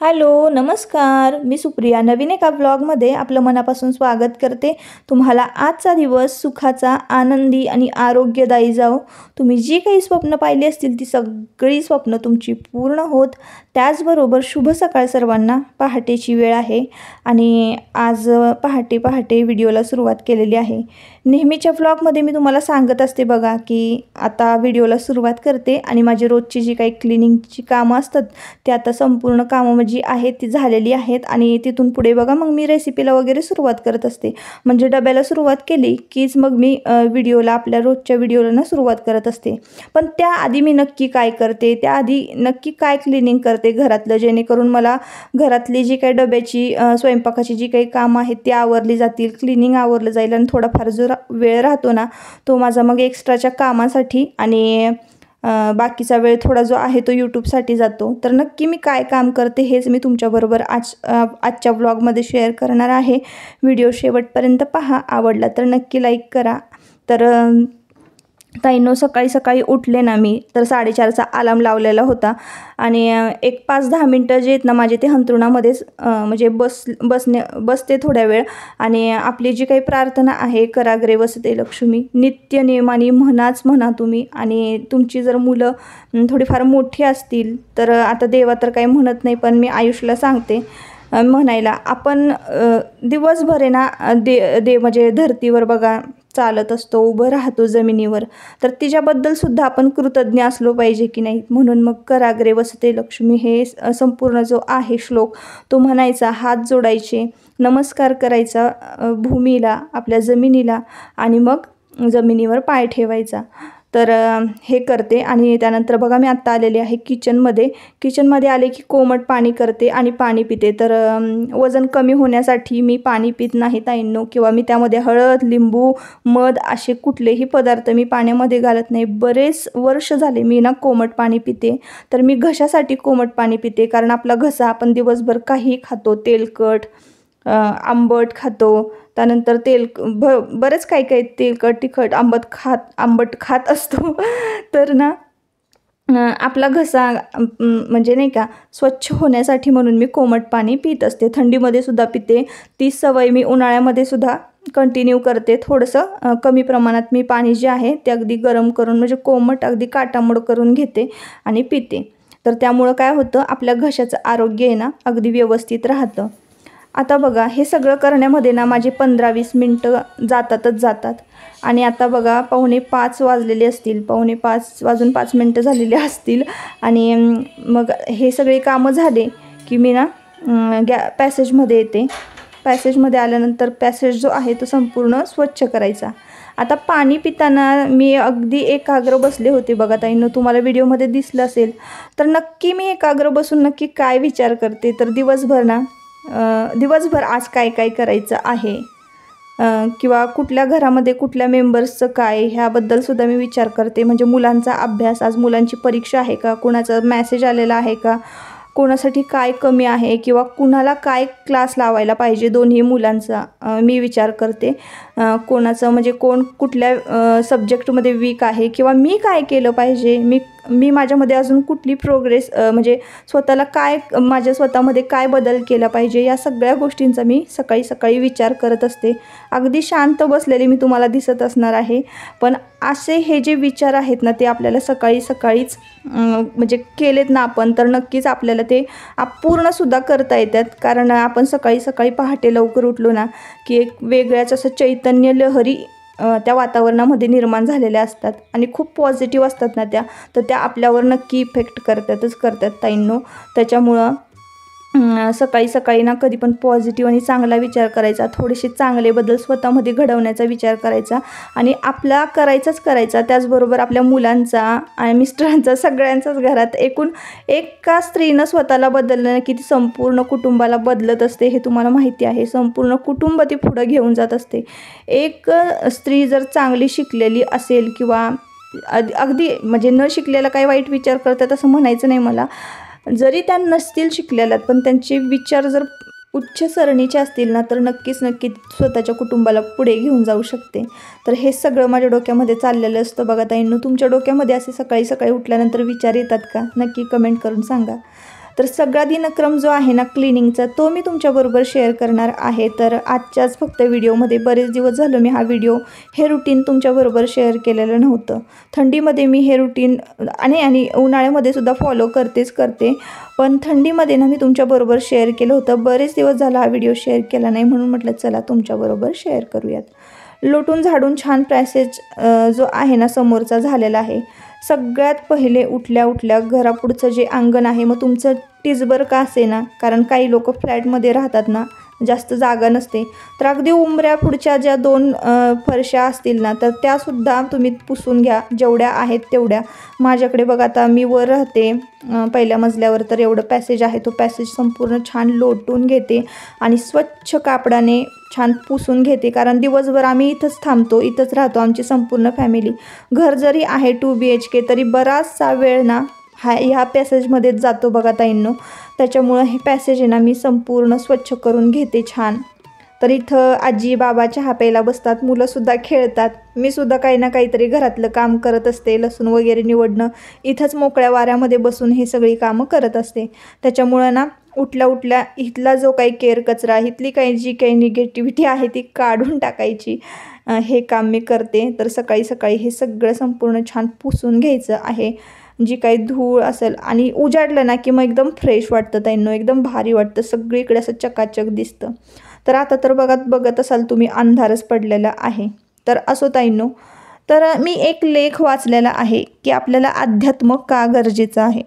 Hello, नमस्कार. मी सुप्रिया नवीन एका ब्लॉगमध्ये आपलं मनापासून स्वागत करते. तुम्हाला आजचा दिवस सुखाचा, आनंदी आणि आरोग्यदायी जाओ. तुम्ही जी काही स्वप्न पाहिली असतील ती सगळी स्वप्न तुमची पूर्ण होत. त्याचबरोबर शुभ सकाळ सर्वांना. पहाटेची वेळ आहे आणि आज पहाटे पहाटे व्हिडिओला सुरुवात केलेली आहे. नेहमीच्या व्लॉगमध्ये मी तुम्हाला सांगत असते बघा की आता व्हिडिओला सुरुवात करते आणि माझी रोजची जी काही क्लिनिंगची कामं असतात ते आता संपूर्ण कामं जी आहेत ती झालेली आहेत आणि तिथून पुढे बघा मग मी रेसिपीला वगैरे सुरुवात करत असते. म्हणजे डब्याला सुरुवात केली कीच मग मी व्हिडिओला आपल्या रोजच्या व्हिडिओला ना सुरुवात करत असते. पण त्याआधी मी नक्की काय करते, त्याआधी नक्की काय क्लिनिंग करते घरातलं, जेणेकरून मला घरातली जी काही डब्याची स्वयंपाकाची जी काही कामं आहेत ती आवरली जातील, क्लिनिंग आवरलं जाईल आणि थोडाफार जो वेळ राहतो ना तो माझा मग एक्स्ट्राच्या कामासाठी आणि बाकीचा वेळ थोडा जो आहे तो यूट्यूबसाठी जातो. तर नक्की मी काय काम करते हेच मी तुमच्याबरोबर आजच्या व्लॉगमध्ये शेअर करणार आहे. व्हिडिओ शेवटपर्यंत पहा. आवडला तर नक्की लाईक करा. तर ताईंनो, सकाळी सकाळी उठले ना मी तर 4:30चा अलार्म लावलेला होता आणि एक 5-10 मिनटं जे आहेत ना माझे ते अंथरुणामध्येच म्हणजे बसते थोड्या वेळ आणि आपली जी काही प्रार्थना आहे, कराग्रे वसते लक्ष्मी, नित्य नियमाने म्हणा तुम्ही. आणि तुमची जर मुलं थोडीफार मोठी असतील तर आता देवा तर काही म्हणत नाही पण मी आयुषला सांगते म्हणायला. आपण दिवसभर आहे ना म्हणजे धरतीवर बघा चालत असतो, उभं राहतो जमिनीवर, तर तिच्याबद्दल सुद्धा आपण कृतज्ञ असलो पाहिजे की नाही. म्हणून मग कराग्रे वसते लक्ष्मी हे संपूर्ण जो आहे श्लोक तो म्हणायचा, हात जोडायचे, नमस्कार करायचा भूमीला, आपल्या जमिनीला आणि मग जमिनीवर पाय ठेवायचा. तर हे करते आणि त्यानंतर बघा मी आत्ता आलेले आहे किचनमध्ये आले की कोमट पाणी करते आणि पाणी पिते. तर वजन कमी होण्यासाठी मी पाणी पित नाही ताईंनो, किंवा मी त्यामध्ये हळद, लिंबू, मध असे कुठलेही पदार्थ मी पाण्यामध्ये घालत नाही. बरेच वर्ष झाले मी ना कोमट पाणी पिते. तर मी घशासाठी कोमट पाणी पिते, कारण आपला घसा आपण दिवसभर काही खातो, तेलकट, आंबट खातो, त्यानंतर बरेच काही तेलकट, तिखट, आंबट खात असतो. तर ना आपला घसा म्हणजे नाही का स्वच्छ होण्यासाठी म्हणून मी कोमट पाणी पित असते. थंडीमध्ये सुद्धा पिते. ती सवय मी उन्हाळ्यामध्ये सुद्धा कंटिन्यू करते. थोडंसं कमी प्रमाणात मी पाणी जे आहे ते अगदी गरम करून म्हणजे कोमट अगदी काटामोड करून घेते आणि पिते. तर त्यामुळं काय होतं, आपल्या घशाचं आरोग्य आहे ना अगदी व्यवस्थित राहतं. आता बघा हे सगळं करण्यामध्ये ना माझे 15-20 मिनटं जातात आणि आता बघा 4:45 वाजलेले असतील, 4:45 वाजून 5 मिनटं झालेले असतील आणि मग हे सगळे कामं झाले की मी ना पॅसेजमध्ये येते. पॅसेजमध्ये आल्यानंतर पॅसेज जो आहे तो संपूर्ण स्वच्छ करायचा. आता पाणी पिताना मी अगदी एकाग्र बसले होते बघा ताईंनो, तुम्हाला व्हिडिओमध्ये दिसलं असेल. तर नक्की मी एकाग्र बसून नक्की काय विचार करते, तर दिवसभर आज काय काय करायचं आहे किंवा कुठल्या घरामध्ये कुठल्या मेंबर्सचं काय ह्याबद्दल सुद्धा मी विचार करते. म्हणजे मुलांचा अभ्यास, आज मुलांची परीक्षा आहे का, कोणाचा मेसेज आलेला आहे का, कोणासाठी काय कमी आहे किंवा कुणाला काय क्लास लावायला पाहिजे दोन्ही मुलांचा मी विचार करते. कोणाचं म्हणजे कोण कुठल्या सब्जेक्टमध्ये वीक आहे किंवा मी काय केलं पाहिजे, मी माझ्यामध्ये अजून कुठली प्रोग्रेस म्हणजे माझ्या स्वतःमध्ये काय बदल केला पाहिजे, या सगळ्या गोष्टींचा मी सकाळी सकाळी विचार करत असते. अगदी शांत बसलेले मी तुम्हाला दिसत असणार आहे, पण असे हे जे विचार आहेत ना ते आपल्याला सकाळी सकाळीच म्हणजे केलेत ना आपण तर नक्कीच आपल्याला ते पूर्णसुद्धा करता येतात. कारण आपण सकाळी सकाळी पहाटे लवकर उठलो ना की एक वेगळ्याच असं चैतन्य लहरी त्या वातावरणामध्ये निर्माण झालेल्या असतात आणि खूप पॉझिटिव्ह असतात ना तर त्या आपल्यावर नक्की इफेक्ट करतात ताईंनो. त्याच्यामुळं सकाळी सकाळी ना कधी पण पॉझिटिव्ह आणि चांगला विचार करायचा, थोडेसे चांगले बदल स्वतःमध्ये घडवण्याचा विचार करायचा आणि आपला करायचा. त्याचबरोबर आपल्या मुलांचा आणि मिस्टरांचा, सगळ्यांचाच घरात एकूण एका स्त्रीनं स्वतःला बदलणं की ती संपूर्ण कुटुंबाला बदलत असते हे तुम्हाला माहिती आहे. संपूर्ण कुटुंब ती पुढं घेऊन जात असते. एक स्त्री जर चांगली शिकलेली असेल किंवा अगदी म्हणजे न शिकलेला काही वाईट विचार करतात असं म्हणायचं नाही मला, जरी त्या नसतील शिकलेल्या पण त्यांचे विचार जर उच्च सरणीचे असतील ना तर नक्कीच स्वतःच्या कुटुंबाला पुढे घेऊन जाऊ शकते. तर हे सगळं माझ्या डोक्यामध्ये चाललेलं असतं बघा ताईंनो. तुमच्या डोक्यामध्ये असे सकाळी सकाळी उठल्यानंतर विचार येतात का? नक्की कमेंट करून सांगा. तर सगळा दिनक्रम जो आहे ना क्लिनिंगचा तो मी तुमच्याबरोबर शेअर करणार आहे. तर आजच्याच फक्त व्हिडिओमध्ये, बरेच दिवस झालं मी हा व्हिडिओ हे रुटीन तुमच्याबरोबर शेअर केलेलं नव्हतं. थंडीमध्ये मी हे रुटीन आणि उन्हाळ्यामध्ये सुद्धा फॉलो करते, पण थंडीमध्ये ना मी तुमच्याबरोबर शेअर केलं होतं. बरेच दिवस झाला हा व्हिडिओ शेअर केला नाही, म्हणून म्हटलं चला तुमच्याबरोबर शेअर करूयात. लोटून झाडून छान पॅसेज जो आहे ना समोरचा झालेला आहे. सगळ्यात पहिले उठल्या घरापुढचं जे अंगण आहे, मग तुमचं टिचबर का असे ना, कारण काही लोक फ्लॅटमध्ये राहतात ना, जास्त जागा नसते, तर अगदी उंबऱ्या पुढच्या ज्या 2 फरशा असतील ना, तर त्यासुद्धा तुम्ही पुसून घ्या, जेवढ्या आहेत तेवढ्या. माझ्याकडे बघा, आता मी वर राहते पहिल्या मजल्यावर, तर एवढं पॅसेज आहे, तो पॅसेज संपूर्ण छान लोटून घेते आणि स्वच्छ कापडाने छान पुसून घेते. कारण दिवसभर आम्ही इथंच थांबतो, इथंच राहतो, आमची संपूर्ण फॅमिली. घर जरी आहे 2 BHK तरी बराचसा वेळ ना ह्या पॅसेजमध्येच जातो बघा ताईंनो. त्याच्यामुळं हे पॅसेज आहे ना मी संपूर्ण स्वच्छ करून घेते छान. तर इथं आजी बाबा चहा प्यायला बसतात, मुलंसुद्धा खेळतात, मी सुद्धा काही ना काहीतरी घरातलं काम करत असते, लसूण वगैरे निवडणं, इथंच मोकळ्या वाऱ्यामध्ये बसून हे सगळी कामं करत असते. त्याच्यामुळं ना उठल्या इथला जो काही केर कचरा, इथली काही जी काही निगेटिव्हिटी आहे ती काढून टाकायची, हे काम मी करते. तर सकाळी हे सगळं संपूर्ण छान पुसून घ्यायचं आहे. जी काही धूळ असेल आणि उजाडलं ना की मग एकदम फ्रेश वाटतं ताईंनो, एकदम भारी वाटतं, सगळीकडे असं चकाचक दिसतं. तर आता तर बघत असाल तुम्ही अंधारच पडलेला आहे. तर असो ताईंनो, तर मी एक लेख वाचलेला आहे की आपल्याला अध्यात्म का गरजेचं आहे.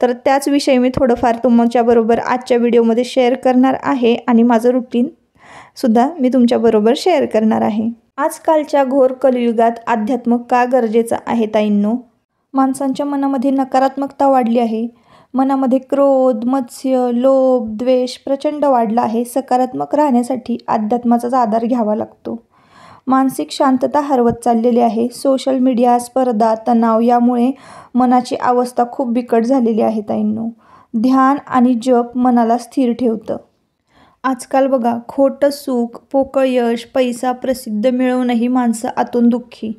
तर त्याचविषयी मी थोडंफार तुमच्याबरोबर आजच्या व्हिडिओमध्ये शेअर करणार आहे आणि माझं रुटीनसुद्धा मी तुमच्याबरोबर शेअर करणार आहे. आजकालच्या घोर कलियुगात अध्यात्म का गरजेचं आहे ताईंनो. माणसांच्या मनामध्ये नकारात्मकता वाढली आहे. मनामध्ये क्रोध, मत्स्य, लोभ, द्वेष प्रचंड वाढला आहे. सकारात्मक राहण्यासाठी अध्यात्माचाच आधार घ्यावा लागतो. मानसिक शांतता हरवत चाललेली आहे. सोशल मीडिया, स्पर्धा, तणाव यामुळे मनाची अवस्था खूप बिकट झालेली आहे ताईंनो. ध्यान आणि जप मनाला स्थिर ठेवतं. आजकाल बघा, खोटं सुख, पोकळ यश, पैसा, प्रसिद्ध मिळवूनही माणसं आतून दुःखी.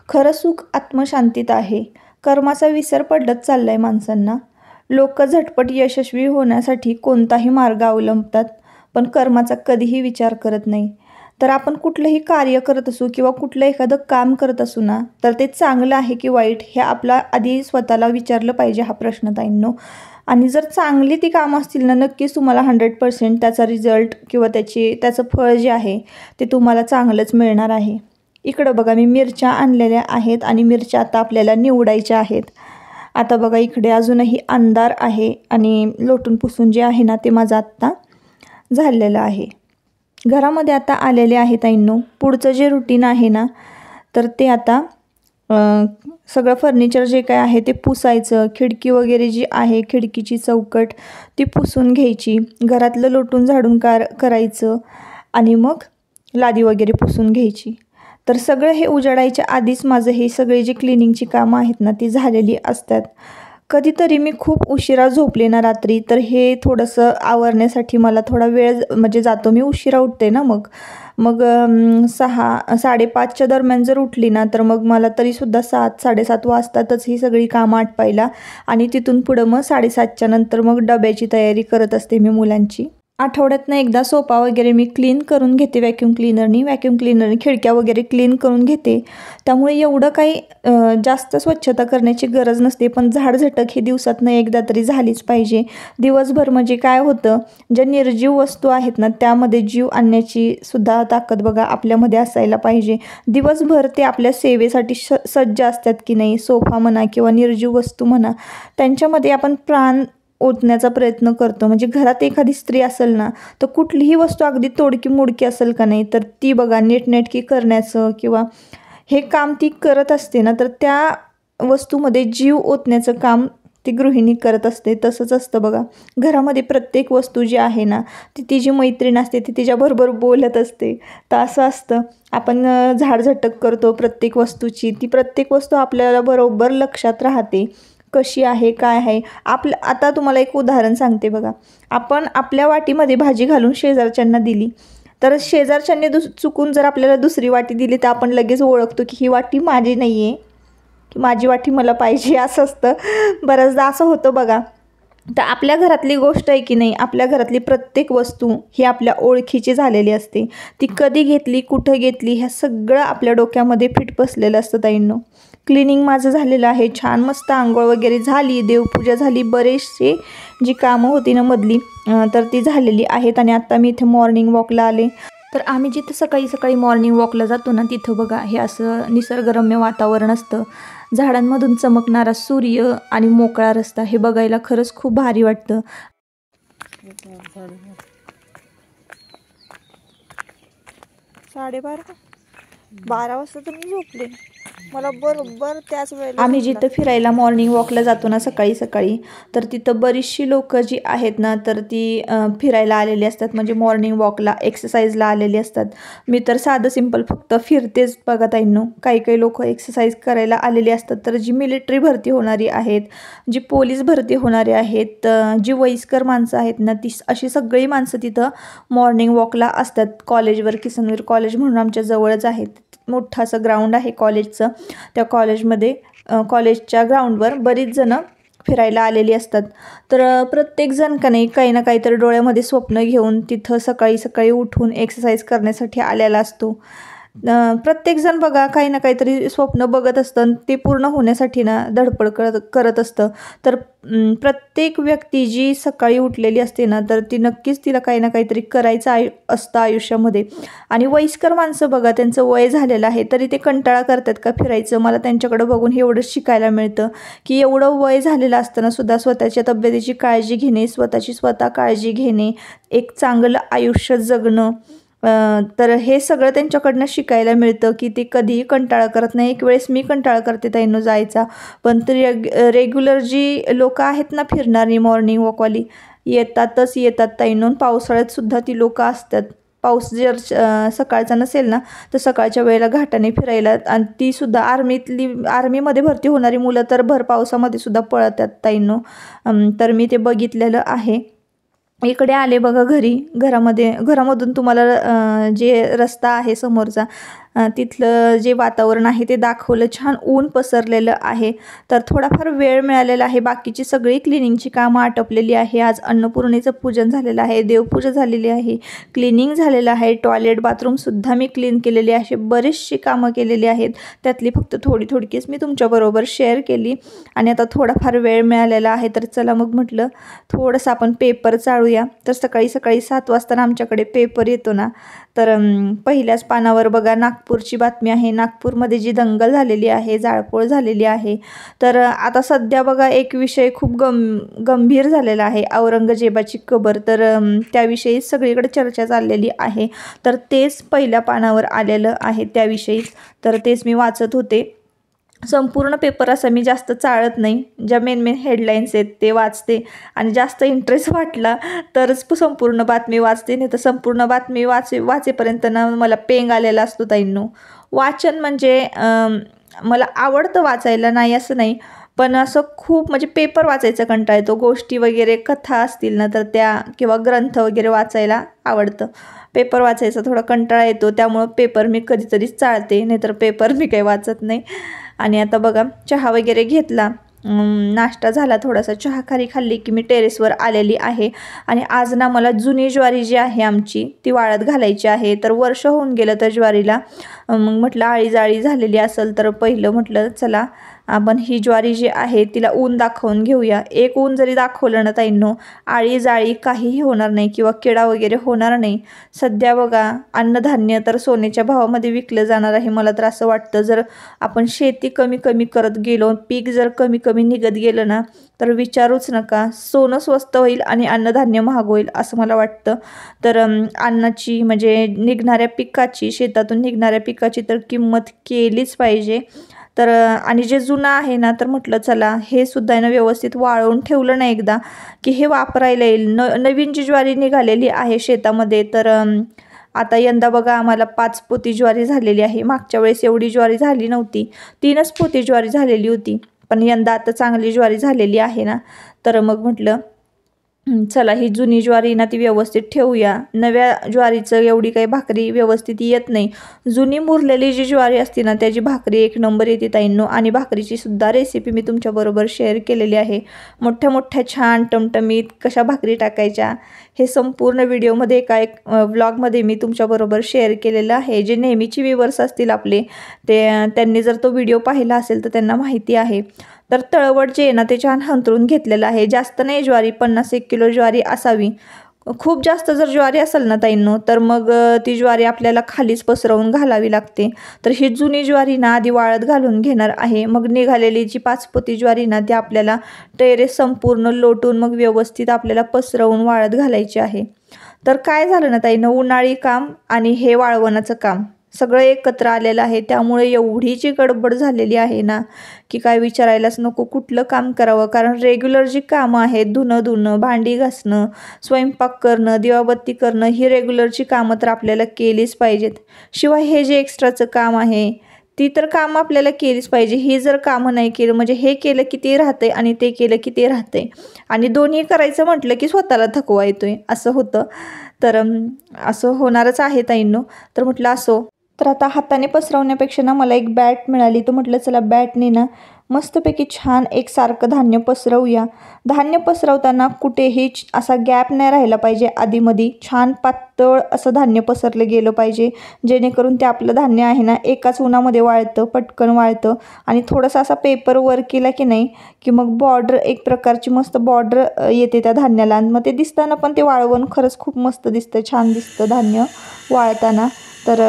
खरं सुख आत्मशांतीत आहे. कर्माचा विसर पडत चाललाय माणसांना. लोक झटपट यशस्वी होण्यासाठी कोणताही मार्ग अवलंबतात, पण कर्माचा कधीही विचार करत नाही. तर आपण कुठलंही कार्य करत असू किंवा कुठलं एखादं काम करत असू ना, तर ते चांगलं आहे की वाईट हे आपला आधी स्वतःला विचारलं पाहिजे हा प्रश्न ताईंनो. आणि जर चांगली ती कामं असतील ना, नक्कीच तुम्हाला 100% त्याचा रिझल्ट किंवा त्याचं फळ जे आहे ते तुम्हाला चांगलंच मिळणार आहे. इकडं बघा, मी मिरच्या आणलेल्या आहेत आणि मिरच्या आता आपल्याला निवडायच्या आहेत. आता बघा, इकडे अजूनही अंधार आहे आणि लोटून पुसून जे आहे ना ते माझं आत्ता झालेलं आहे. घरामध्ये आता आलेले आहे ताईंनो. पुढचं जे रुटीन आहे ना, तर ते आता सगळं फर्निचर जे काय आहे ते पुसायचं. खिडकी वगैरे जी आहे, खिडकीची चौकट ती पुसून घ्यायची. घरातलं लोटून झाडून करायचं आणि मग लादी वगैरे पुसून घ्यायची. तर सगळं हे उजाडायच्या आधीच माझं हे सगळे जे क्लिनिंगची कामं आहेत ना ती झालेली असतात. कधीतरी मी खूप उशिरा झोपले ना रात्री, तर हे थोडंसं आवरण्यासाठी मला थोडा वेळ म्हणजे जातो. मी उशिरा उठते ना, मग 6-5:30च्या दरम्यान जर उठली ना, तर मग मला तरीसुद्धा 7-7:30 वाजतातच ही सगळी कामं आटपायला. आणि तिथून पुढं मग 7:30च्या नंतर मग डब्याची तयारी करत असते मी मुलांची. आठवड्यातनं एकदा सोफा वगैरे मी क्लीन करून घेते व्हॅक्यूम क्लीनरनी खिडक्या वगैरे क्लीन करून घेते. त्यामुळे एवढं काही जास्त स्वच्छता करण्याची गरज नसते, पण झाडझटक ही दिवसातनं एकदा तरी झालीच पाहिजे. दिवसभर म्हणजे काय होतं, ज्या निर्जीव वस्तू आहेत ना त्यामध्ये जीव आणण्याची सुद्धा ताकद बघा आपल्यामध्ये असायला पाहिजे. दिवसभर ते आपल्या सेवेसाठी सज्ज असतात की नाही, सोफा म्हणा किंवा निर्जीव वस्तू म्हणा, त्यांच्यामध्ये आपण प्राण ओतण्याचा प्रयत्न करतो. म्हणजे घरात एखादी स्त्री असेल ना, तर कुठलीही वस्तू अगदी तोडकी मोडकी असेल का नाही, तर ती बघा नीटनेटकी करण्याचं किंवा हे काम ती करत असते ना, तर त्या वस्तूमध्ये जीव ओतण्याचं काम ती गृहिणी करत असते. तसंच असतं बघा, घरामध्ये प्रत्येक वस्तू जी आहे ना ती तिची मैत्रीण असते, ती तिच्याबरोबर बोलत असते. तर असं असतं, आपण झाडझटक करतो प्रत्येक वस्तूची, ती प्रत्येक वस्तू आपल्याला बरोबर लक्षात राहते कशी आहे काय आहे. आता तुम्हाला एक उदाहरण सांगते बघा, आपण आपल्या वाटीमध्ये भाजी घालून शेजारच्यांना दिली, तर शेजारच्यांनी चुकून जर आपल्याला दुसरी वाटी दिली तर आपण लगेच ओळखतो की ही वाटी माझी नाही आहे, की माझी वाटी मला पाहिजे, असं असतं. बऱ्याचदा असं होतं बघा. तर आपल्या घरातली गोष्ट आहे की नाही, आपल्या घरातली प्रत्येक वस्तू ही आपल्या ओळखीची झालेली असते. ती कधी घेतली, कुठं घेतली, ह्या सगळं आपल्या डोक्यामध्ये फिट बसलेलं असतं ताईंनो. क्लिनिंग माझं झालेलं आहे, छान मस्त आंघोळ वगैरे झाली, देवपूजा झाली, बरेचसे जी कामं होती ना मधली तर ती झालेली आहेत. आणि आत्ता मी इथे मॉर्निंग वॉकला आले. तर आम्ही जिथं सकाळी सकाळी मॉर्निंग वॉकला जातो ना, तिथं बघा हे असं निसर्गरम्य वातावरण असतं, झाडांमधून चमकणारा सूर्य आणि मोकळा रस्ता, हे बघायला खरंच खूप भारी वाटतं. 12:30 12 वाजता तर मी झोपले. मला बरोबर त्याच वेळेला आम्ही जिथं फिरायला मॉर्निंग वॉकला जातो ना सकाळी सकाळी, तर तिथं बरीचशी लोकं जी आहेत ना तर ती फिरायला आलेली असतात, म्हणजे मॉर्निंग वॉकला एक्सरसाइजला आलेली असतात. मी तर साधं सिंपल फक्त फिरतेच बघा ताईंनो. काही काही लोक एक्सरसाइज करायला आलेली असतात. तर जी मिलिटरी भरती होणारी आहेत, जी पोलीस भरती होणारी आहेत, जी वयस्कर माणसं आहेत ना, ती अशी सगळी माणसं तिथं मॉर्निंग वॉकला असतात. कॉलेजवर किसनवीर कॉलेज म्हणून आमच्या जवळच आहेत, मोठं असं ग्राउंड आहे कॉलेजचं. त्या कॉलेजमध्ये कॉलेजच्या ग्राउंडवर बरीच जणं फिरायला आलेली असतात. तर प्रत्येकजण का नाही काही ना काहीतरी डोळ्यामध्ये स्वप्न घेऊन तिथं सकाळी सकाळी उठून एक्सरसाइज करण्यासाठी आलेला असतो. प्रत्येकजण बघा काही ना काहीतरी स्वप्न बघत असतं, ते पूर्ण होण्यासाठी ना धडपड करत असतं. तर प्रत्येक व्यक्ती जी सकाळी उठलेली असते ना, तर ती नक्कीच तिला काही ना काहीतरी करायचं असतं आयुष्यामध्ये. आणि वयस्कर माणसं बघा, त्यांचं वय झालेलं आहे तरी ते कंटाळा करतात का फिरायचं. मला त्यांच्याकडं बघून हे एवढंच शिकायला मिळतं की एवढं वय झालेलं असताना सुद्धा स्वतःच्या तब्येतीची काळजी घेणे, स्वतःची स्वतः काळजी घेणे, एक चांगलं आयुष्य जगणं, तर हे सगळं त्यांच्याकडनं शिकायला मिळतं की ते कधीही कंटाळा करत नाही. एक वेळेस मी कंटाळा करते ताईंनो जायचा, पण तरी रेग्युलर जी लोकं आहेत ना फिरणारी मॉर्निंग वॉकवाली, येतात ताईंनो. पावसाळ्यात सुद्धा ती लोकं असतात. पाऊस जर सकाळचा नसेल ना तर सकाळच्या वेळेला घाटाने फिरायला, आणि ती सुद्धा आर्मीमध्ये भरती होणारी मुलं तर भर पावसामध्ये सुद्धा पळतात ताईंनो. तर मी ते बघितलेलं आहे. इकडे आले बघा घरामधून तुम्हाला जे रस्ता आहे समोरचा, तिथलं जे वातावरण आहे ते दाखवलं. छान ऊन पसरलेलं आहे. तर थोडाफार वेळ मिळालेला आहे. बाकीची सगळी क्लिनिंगची कामं आटपलेली आहे. आज अन्नपूर्णेचं पूजन झालेलं आहे, देवपूजा झालेली आहे, क्लिनिंग झालेलं आहे, टॉयलेट बाथरूमसुद्धा मी क्लीन केलेली आहे. अशी बरीचशी कामं केलेली आहेत. त्यातली फक्त थोडीच मी तुमच्याबरोबर शेअर केली. आणि आता थोडाफार वेळ मिळालेला आहे, तर चला मग म्हटलं थोडंसं आपण पेपर चाळूया. तर सकाळी 7 वाजता आमच्याकडे पेपर येतो ना, तर पहिल्याच पानावर बघा नागपूरची बातमी आहे. नागपूरमध्ये जी दंगल झालेली आहे, जाळपोळ झालेली आहे. तर आता सध्या बघा एक विषय खूप गंभीर झालेला आहे, औरंगजेबाची कबर. तर त्याविषयी सगळीकडे चर्चा चाललेली आहे. तर तेच पहिल्या पानावर आलेलं आहे त्याविषयीच. तर तेच मी वाचत होते. संपूर्ण पेपर असा मी जास्त चाळत नाही, ज्या मेन हेडलाईन्स आहेत ते वाचते, आणि जास्त इंटरेस्ट वाटला तरच संपूर्ण बातमी वाचते. नाही तर संपूर्ण बातमी वाचेपर्यंत ना मला पेंग आलेला असतो ताईंनो. वाचन म्हणजे मला आवडतं वाचायला, नाही असं नाही, पण असं खूप म्हणजे पेपर वाचायचा कंटाळा येतो. गोष्टी वगैरे कथा असतील ना तर त्या, किंवा ग्रंथ वगैरे वाचायला आवडतं. पेपर वाचायचा थोडा कंटाळा येतो, त्यामुळं पेपर मी कधीतरीच चाळते, नाहीतर पेपर मी काही वाचत नाही. आणि आता बघा चहा वगैरे घेतला, नाश्ता झाला, थोडासा चहा खाल्ली की मी टेरेसवर आलेली आहे. आणि आज ना मला जुनी ज्वारी जी आहे आमची ती वाळत घालायची आहे. तर वर्ष होऊन गेलं तर ज्वारीला. मग म्हटलं आळी झालेली असेल तर पहिलं म्हटलं चला आपण ही ज्वारी जी आहे तिला ऊन दाखवून घेऊया. एक ऊन जरी दाखवलं ना ताईंनो, आळी काहीही होणार नाही किंवा किडा वगैरे होणार नाही. सध्या बघा अन्नधान्य तर सोन्याच्या भावामध्ये विकलं जाणार आहे. मला तर असं वाटतं जर आपण शेती कमी करत गेलो, पीक जर कमी निघत गेलं ना, तर विचारूच नका, सोनं स्वस्त होईल आणि अन्नधान्य महाग होईल असं मला वाटतं. तर अन्नाची म्हणजे निघणाऱ्या पिकाची, शेतातून निघणाऱ्या पिकाची तर किंमत केलीच पाहिजे. तर आणि जे जुनं आहे ना, तर म्हटलं चला हे सुद्धा ना व्यवस्थित वाळवून ठेवलं ना एकदा की हे वापरायला येईल. नवीन जी ज्वारी निघालेली आहे शेतामध्ये, तर आता यंदा बघा आम्हाला 5 पोती ज्वारी झालेली आहे. मागच्या वेळेस एवढी ज्वारी झाली नव्हती, 3च पोती ज्वारी झालेली होती. पण यंदा आता चांगली ज्वारी झालेली आहे ना, तर मग म्हटलं चला ही जुनी ज्वारी ना ती व्यवस्थित ठेवूया. नव्या ज्वारीचं एवढी काही भाकरी व्यवस्थित येत नाही. जुनी मुरलेली जी ज्वारी असते ना त्याची भाकरी एक नंबर येते ताईंनो. आणि भाकरीची सुद्धा रेसिपी मी तुमच्याबरोबर शेअर केलेली आहे. मोठ्या मोठ्या छान टमटमीत कशा भाकरी टाकायच्या हे संपूर्ण व्हिडिओमध्ये एक व्लॉगमध्ये मी तुमच्याबरोबर शेअर केलेलं आहे. जे नेहमीची व्ह्यूअर्स असतील आपले त्यांनी जर तो व्हिडिओ पाहिला असेल तर त्यांना माहिती आहे. तर तळवट जे आहे ना ते छान हंतरून घेतलेलं आहे. जास्त नाही ज्वारी, 50-1 किलो ज्वारी असावी. खूप जास्त जर ज्वारी असेल ना ताईंनो तर मग ती ज्वारी आपल्याला खालीच पसरवून घालावी लागते. तर ही जुनी ज्वारी ना आधी वाळत घालून घेणार आहे. मग निघालेली जी 5 पोती ज्वारी ना ती आपल्याला टेरेस संपूर्ण लोटून मग व्यवस्थित आपल्याला पसरवून वाळत घालायची आहे. तर काय झालं ना ताईंनो, उन्हाळी काम आणि हे वाळवणाचं काम सगळं एकत्र आलेलं आहे. त्यामुळे एवढीची गडबड झालेली आहे ना की काय विचारायलाच नको कुठलं काम करावं. कारण रेग्युलर जी कामं आहेत, धुणं, भांडी घासणं, स्वयंपाक करणं, दिवाबत्ती करणं, ही रेग्युलरची कामं तर आपल्याला केलीच पाहिजेत. शिवाय हे जे एक्स्ट्राचं काम आहे ती तर कामं आपल्याला केलीच पाहिजे. ही जर कामं नाही केलं म्हणजे हे केलं की ते राहतंय आणि ते केलं की ते राहतंय. आणि दोन्ही करायचं म्हटलं की स्वतःला थकवा येतोय असं होतं. तर असं होणारच आहे ताईंनो. तर म्हटलं असो. तर आता हाताने पसरवण्यापेक्षा ना मला एक बॅट मिळाली. तर म्हटलं चला बॅटने ना मस्तपैकी छान एकसारखं धान्य पसरवूया. धान्य पसरवताना कुठेही असा गॅप नाही राहिला पाहिजे. आधीमध्ये छान पातळ असं धान्य पसरलं गेलं पाहिजे, जेणेकरून ते आपलं धान्य आहे ना एकाच उन्हामध्ये वाळतं, पटकन वाळतं. आणि थोडासा असा पेपर वर केला की नाही की मग बॉर्डर एक प्रकारची मस्त बॉर्डर येते त्या धान्याला. आणि मग ते दिसताना पण ते वाळवून खरंच खूप मस्त दिसतं, छान दिसतं धान्य वाळताना. तर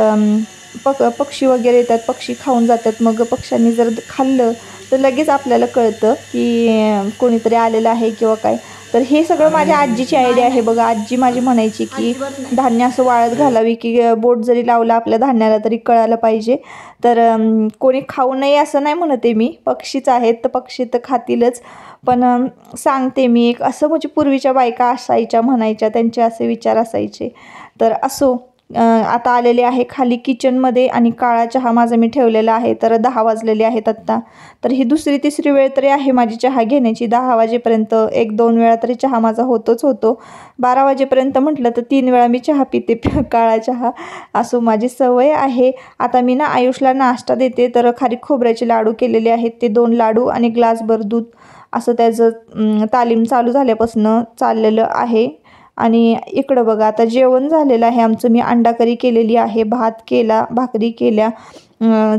पक्षी वगैरे येतात, पक्षी खाऊन जातात. मग पक्ष्यांनी जर खाल्लं तर लगेच आपल्याला कळतं की कोणीतरी आलेलं आहे किंवा काय. तर हे सगळं माझ्या आजीची आयडिया आहे बघा. आजी माझी म्हणायची की धान्य असं वाळत घालावी की बोट जरी लावला आपल्या धान्याला तरी कळायला पाहिजे. तर कोणी खाऊ नये असं नाही म्हणते मी, पक्षीच आहेत तर पक्षी तर खातीलच. पण सांगते मी एक असं, म्हणजे पूर्वीच्या बायका असायच्या म्हणायच्या, त्यांचे असे विचार असायचे. तर असो. आता आलेले आहे खाली किचनमध्ये आणि काळा चहा माझा मी ठेवलेला आहे. तर 10 वाजलेले आहेत आत्ता. तर ही दुसरी तिसरी वेळ तरी आहे माझी चहा घेण्याची. 10 वाजेपर्यंत 1-2 वेळा तरी चहा माझा होतोच होतो. 12 वाजेपर्यंत म्हटलं तर 3 वेळा मी चहा पिते काळा चहा. असो माझी सवय आहे. आता मी ना आयुषला नाश्ता देते. तर खारीक खोबऱ्याचे लाडू केलेले आहेत, ते 2 लाडू आणि ग्लासभर दूध असं त्याचं तालीम चालू झाल्यापासून चाललेलं आहे. आणि इकडं बघा आता जेवण झालेलं आहे आमचं. मी अंडा करी केलेली आहे, भात केला, भाकरी केल्या,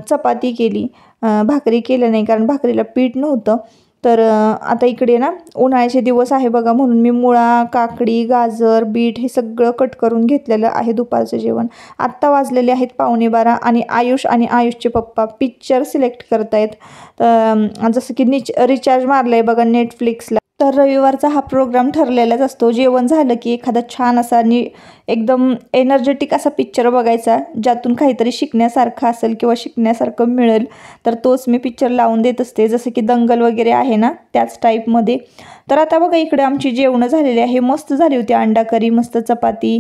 चपाती केली. भाकरी केल्या नाही कारण भाकरीला पीठ नव्हतं. तर आता इकडे ना उन्हाळ्याचे दिवस आहे बघा, म्हणून मी मुळा, काकडी, गाजर, बीट हे सगळं कट करून घेतलेलं आहे दुपारचं जेवण. आत्ता वाजलेले आहेत 11:15 आणि आयुष आणि आयुषचे पप्पा पिक्चर सिलेक्ट करतायत. जसं की रिचार्ज मारलं आहे बघा नेटफ्लिक्सला. तर रविवारचा हा प्रोग्राम ठरलेलाच असतो. जेवण झालं की एखादा छान असा एकदम एनर्जेटिक असा पिक्चर बघायचा, ज्यातून काहीतरी शिकण्यासारखं असेल किंवा शिकण्यासारखं मिळेल. तर तोच मी पिक्चर लावून देत असते, जसं की दंगल वगैरे आहे ना त्याच टाईपमध्ये. तर आता बघा इकडे आमची जेवणं झालेली आहे. मस्त झाली होती अंडा करी, मस्त चपाती,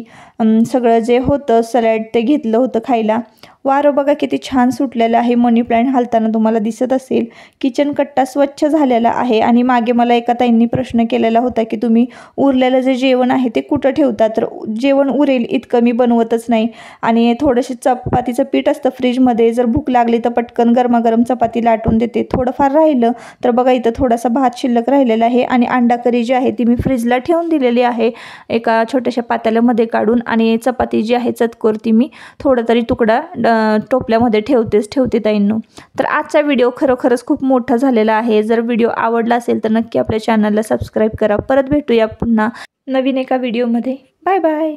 सगळं जे होतं सॅलड ते घेतलं होतं खायला. वारं बघा किती छान सुटलेलं आहे. मनी प्लांट हालताना तुम्हाला दिसत असेल. किचन कट्टा स्वच्छ झालेला आहे. आणि मागे मला एका ताईंनी प्रश्न केलेला होता की तुम्ही उरलेलं जे जेवण आहे ते कुठं ठेवता. तर जेवण उरेल इतकं मी बनवतच नाही. आणि थोडंसे चपातीचं पीठ असतं फ्रीजमध्ये, जर भूक लागली तर पटकन गरमागरम चपाती लाटून देते. थोडंफार राहिलं तर बघा इथं थोडासा भात शिल्लक राहिलेला आहे. आणि अंडा करी जी आहे ती मी फ्रीजला ठेवून दिलेली आहे एका छोट्याशा पातेल्यामध्ये काढून. आणि चपाती जी आहे चतकोर ती मी थोडा तरी तुकडा टोपल्यामध्ये ठेवते ताईंनो. तर आजचा व्हिडिओ खरोखरच खूप मोठा झालेला आहे. जर व्हिडिओ आवडला असेल तर नक्की आपल्या चॅनलला सबस्क्राईब करा. परत भेटूया पुन्हा नवीन एका व्हिडिओमध्ये. Bye bye.